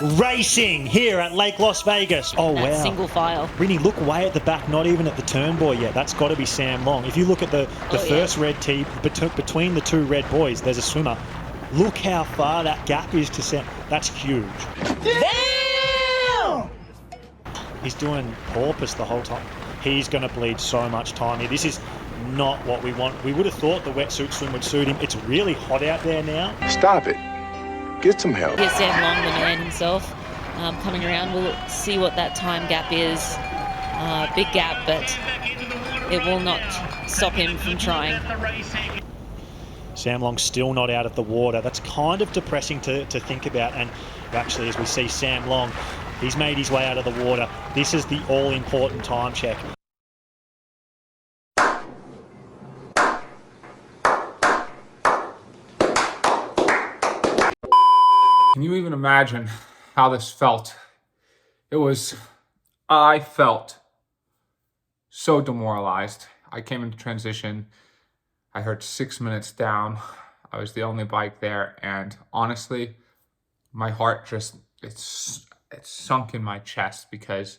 racing here at Lake Las Vegas. Oh, wow. Single file. Rinny, look way at the back, not even at the turn boy yet. That's got to be Sam Long. If you look at the first red tee, between the two red boys, there's a swimmer. Look how far that gap is to Sam. That's huge. Damn! He's doing porpoise the whole time. He's going to bleed so much time here. This is not what we want. We would have thought the wetsuit swim would suit him. It's really hot out there now. Stop it. Get some help. Here's Sam Long, the man himself, coming around. We'll see what that time gap is. Big gap, but it will not stop him from trying. Sam Long still not out of the water. That's kind of depressing to think about. And actually, as we see Sam Long, he's made his way out of the water. This is the all-important time check. Can you even imagine how this felt? I felt so demoralized. I came into transition. I heard 6 minutes down. I was the only bike there. And honestly, my heart just, it's sunk in my chest because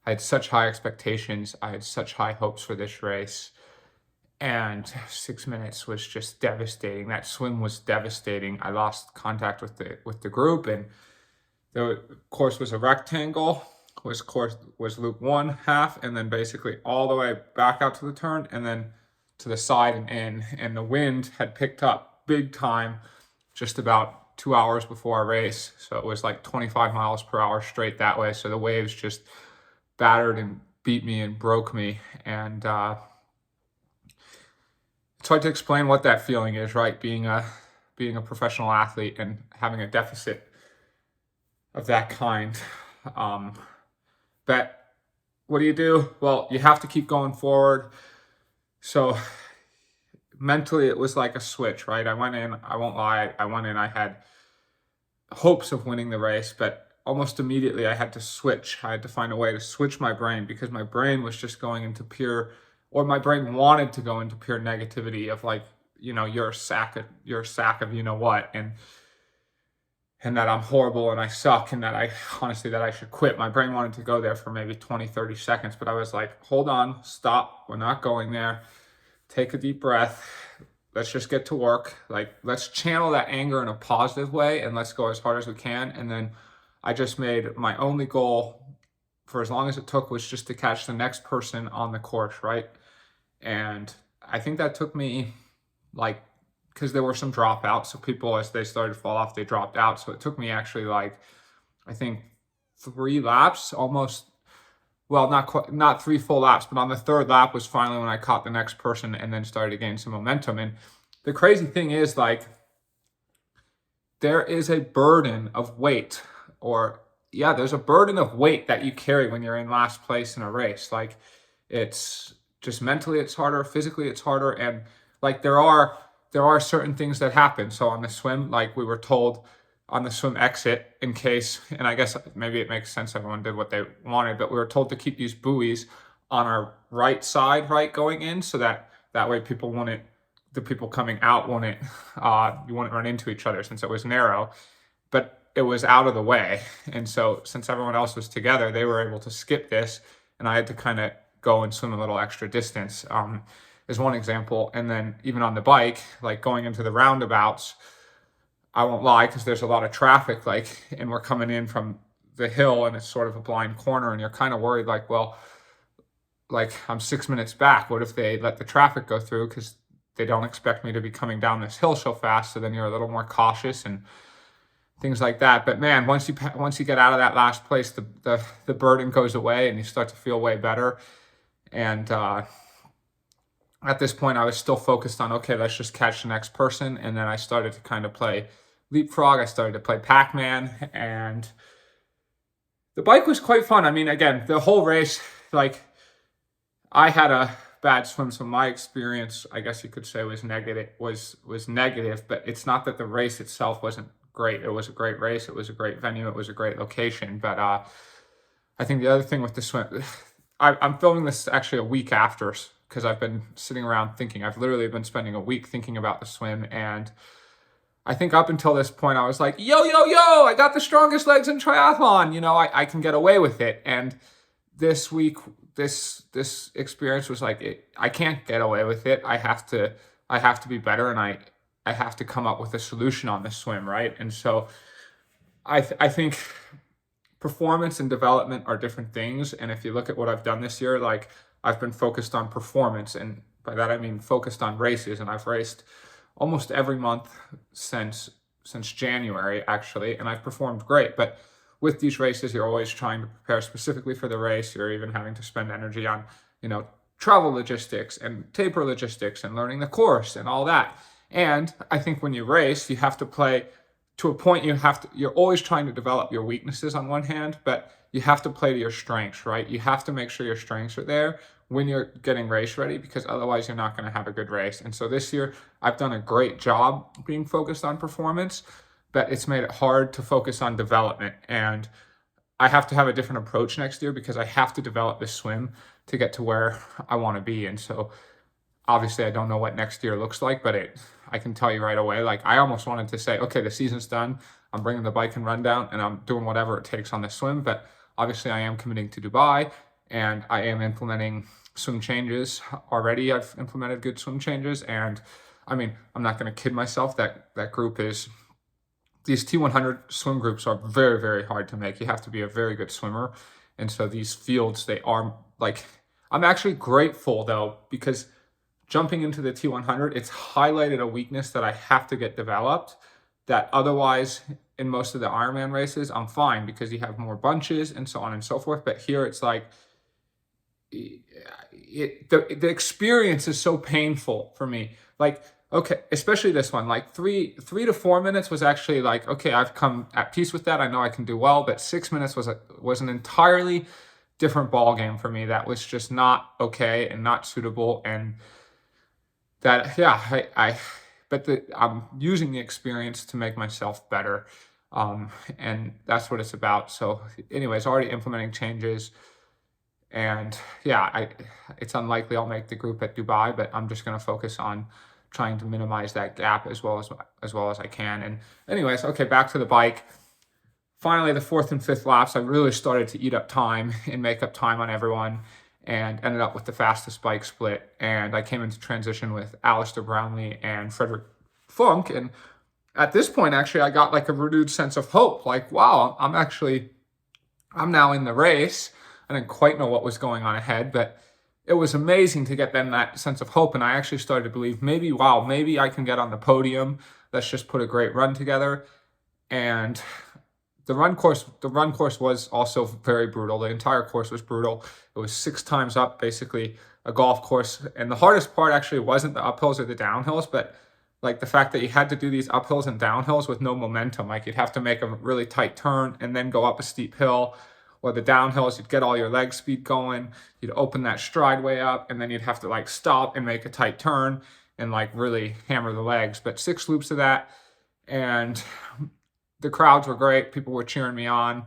I had such high expectations. I had such high hopes for this race. And 6 minutes was just devastating. That swim was devastating. I lost contact with the group, and the course was a rectangle. Was loop 1/2, and then basically all the way back out to the turn, and then to the side and in. And the wind had picked up big time just about 2 hours before our race. So it was like 25 miles per hour straight that way. So the waves just battered and beat me and broke me. And it's hard to explain what that feeling is, right? Being a professional athlete and having a deficit of that kind. But what do? Well, you have to keep going forward. So mentally, it was like a switch, right? I went in, I won't lie, I had hopes of winning the race, but almost immediately I had to switch. I had to find a way to switch my brain because my brain was just going into my brain wanted to go into pure negativity of like, you're a sack of you know what, and that I'm horrible and I suck and that I should quit. My brain wanted to go there for maybe 20, 30 seconds, but I was like, hold on, stop, we're not going there. Take a deep breath. Let's just get to work. Like, let's channel that anger in a positive way and let's go as hard as we can. And then I just made my only goal for as long as it took was just to catch the next person on the course, right? And I think that took me because there were some dropouts. So people, as they started to fall off, they dropped out. So it took me actually I think 3 laps almost. Well, not 3 full laps, but on the 3rd lap was finally when I caught the next person and then started to gain some momentum. And the crazy thing is there is a burden of weight there's a burden of weight that you carry when you're in last place in a race. Like, it's just mentally it's harder, physically it's harder. And there are certain things that happen. So on the swim, we were told on the swim exit, in case, and I guess maybe it makes sense everyone did what they wanted, but we were told to keep these buoys on our right side, right, going in, so that way the people coming out you wouldn't run into each other since it was narrow, but it was out of the way. And so since everyone else was together, they were able to skip this, and I had to kind of go and swim a little extra distance, is one example. And then even on the bike, going into the roundabouts, I won't lie, because there's a lot of traffic, and we're coming in from the hill and it's sort of a blind corner and you're kind of worried, I'm 6 minutes back. What if they let the traffic go through because they don't expect me to be coming down this hill so fast? So then you're a little more cautious and things like that. But man, once you get out of that last place, the burden goes away and you start to feel way better. And at this point, I was still focused on, okay, let's just catch the next person. And then I started to kind of play leapfrog. I started to play Pac-Man, and the bike was quite fun. I mean, again, the whole race, I had a bad swim, so my experience, I guess you could say, was negative. But it's not that the race itself wasn't great. It was a great race. It was a great venue. It was a great location. But I think the other thing with the swim, I'm filming this actually a week after, because I've been sitting around thinking. I've literally been spending a week thinking about the swim, and I think up until this point, I was like, yo, I got the strongest legs in triathlon. You know, I can get away with it. And this week, this experience was like, I can't get away with it. I have to be better, and I have to come up with a solution on this swim, right? And so I think performance and development are different things. And if you look at what I've done this year, like I've been focused on performance, and by that I mean focused on races, and I've raced almost every month since January, actually, and I've performed great. But with these races, you're always trying to prepare specifically for the race. You're even having to spend energy on, you know, travel logistics and taper logistics and learning the course and all that. And I think when you race, you have to play to a point. You're always trying to develop your weaknesses on one hand, but you have to play to your strengths, right? You have to make sure your strengths are there when you're getting race ready, because otherwise you're not going to have a good race. And so this year I've done a great job being focused on performance, but it's made it hard to focus on development. And I have to have a different approach next year, because I have to develop this swim to get to where I want to be. And so obviously I don't know what next year looks like, but I can tell you right away, like I almost wanted to say, okay, the season's done. I'm bringing the bike and run down, and I'm doing whatever it takes on this swim. But obviously I am committing to Dubai, and I am implementing swim changes already. I've implemented good swim changes. And I mean, I'm not going to kid myself that group is, these T100 swim groups are very, very hard to make. You have to be a very good swimmer. And so these fields, they are like, I'm actually grateful though, because jumping into the T100, it's highlighted a weakness that I have to get developed, that otherwise in most of the Ironman races, I'm fine because you have more bunches and so on and so forth. But here it's like, the experience is so painful for me. Like, okay, especially this one, like 3 to 4 minutes was actually like, okay, I've come at peace with that. I know I can do well. But 6 minutes was an entirely different ball game for me. That was just not okay and not suitable. And that, yeah, I'm using the experience to make myself better. And that's what it's about. So anyways, already implementing changes. And yeah, it's unlikely I'll make the group at Dubai, but I'm just going to focus on trying to minimize that gap as well as I can. And anyways, okay, back to the bike. Finally, the 4th and 5th laps, I really started to eat up time and make up time on everyone, and ended up with the fastest bike split. And I came into transition with Alistair Brownlee and Frederick Funk. And at this point, actually, I got like a renewed sense of hope. Like, wow, I'm now in the race. I didn't quite know what was going on ahead, but it was amazing to get then that sense of hope. And I actually started to believe, maybe I can get on the podium. Let's just put a great run together. And the run course was also very brutal. The entire course was brutal. It was 6 times up, basically a golf course. And the hardest part actually wasn't the uphills or the downhills, but like the fact that you had to do these uphills and downhills with no momentum. Like you'd have to make a really tight turn and then go up a steep hill. Or the downhills, you'd get all your leg speed going, you'd open that stride way up, and then you'd have to like stop and make a tight turn and like really hammer the legs. But 6 loops of that, and the crowds were great. People were cheering me on.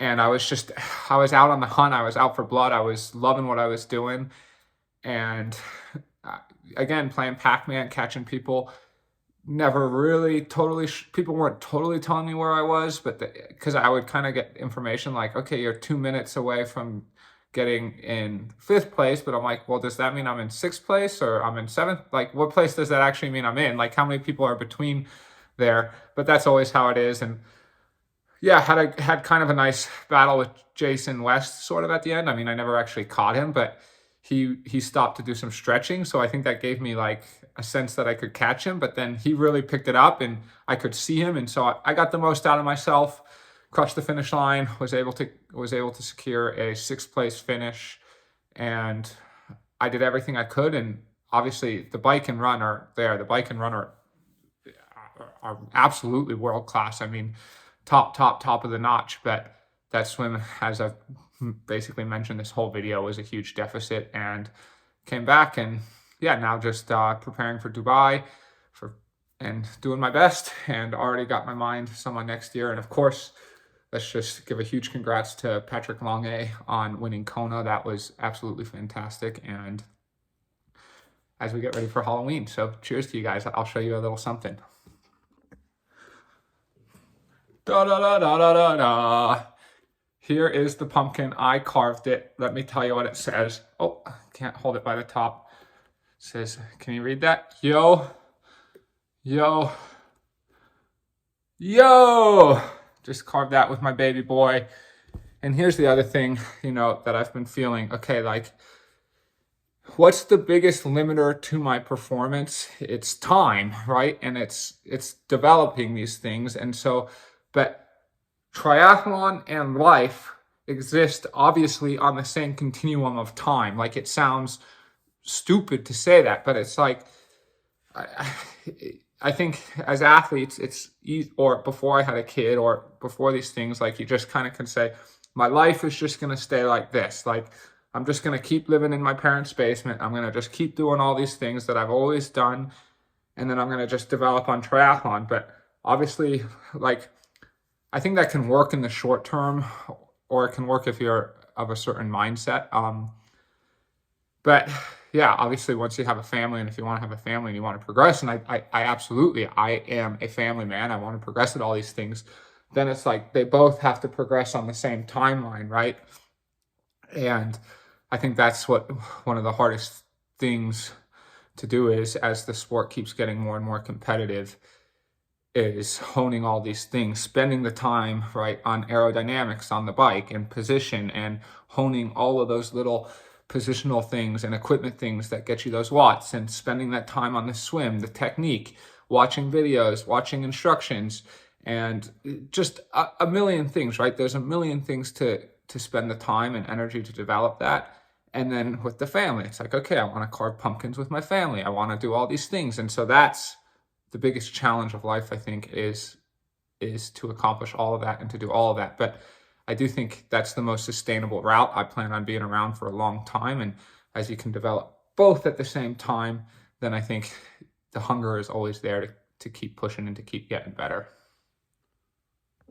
And I was out on the hunt. I was out for blood. I was loving what I was doing. And again, playing Pac-Man, catching people. Never really totally, people weren't totally telling me where I was, but because I would kind of get information like, okay, you're 2 minutes away from getting in 5th place, but I'm like, well, does that mean I'm in 6th place or I'm in 7th? Like, what place does that actually mean I'm in? Like, how many people are between there? But that's always how it is. And yeah, had kind of a nice battle with Jason West sort of at the end. I mean, I never actually caught him, but he stopped to do some stretching. So I think that gave me like a sense that I could catch him, but then he really picked it up and I could see him. And so I got the most out of myself, crushed the finish line, was able to secure a 6th place finish. And I did everything I could. And obviously the bike and run are there. The bike and run are absolutely world-class. I mean, top of the notch, but that swim, as I've basically mentioned this whole video, was a huge deficit, and came back. And yeah, now just preparing for Dubai and doing my best, and already got my mind some on next year. And of course, let's just give a huge congrats to Patrick Longuet on winning Kona. That was absolutely fantastic. And as we get ready for Halloween, so cheers to you guys. I'll show you a little something. Da da da da da da da. Here is the pumpkin. I carved it. Let me tell you what it says. Oh, I can't hold it by the top. It says, can you read that? Yo, yo, yo. Just carved that with my baby boy. And here's the other thing, you know, that I've been feeling. Okay, like, what's the biggest limiter to my performance? It's time, right? And it's developing these things. And so, but triathlon and life exist obviously on the same continuum of time. Like, it sounds stupid to say that, but it's like, I think as athletes, it's easy, or before I had a kid or before these things, like, you just kind of can say, my life is just going to stay like this. Like, I'm just going to keep living in my parents' basement. I'm going to just keep doing all these things that I've always done. And then I'm going to just develop on triathlon. But obviously, like, I think that can work in the short term, or it can work if you're of a certain mindset. But yeah, obviously once you have a family, and if you want to have a family and you want to progress, and I absolutely, I am a family man. I want to progress at all these things. Then it's like they both have to progress on the same timeline, right? And I think that's what one of the hardest things to do is, as the sport keeps getting more and more competitive, is honing all these things, spending the time, right, on aerodynamics on the bike and position, and honing all of those little positional things and equipment things that get you those watts, and spending that time on the swim, the technique, watching videos, watching instructions, and just a million things, right? There's a million things to spend the time and energy to develop that. And then with the family, it's like, okay, I want to carve pumpkins with my family. I want to do all these things. And so that's the biggest challenge of life, I think, is to accomplish all of that and to do all of that. But I do think that's the most sustainable route. I plan on being around for a long time. And as you can develop both at the same time, then I think the hunger is always there to keep pushing and to keep getting better.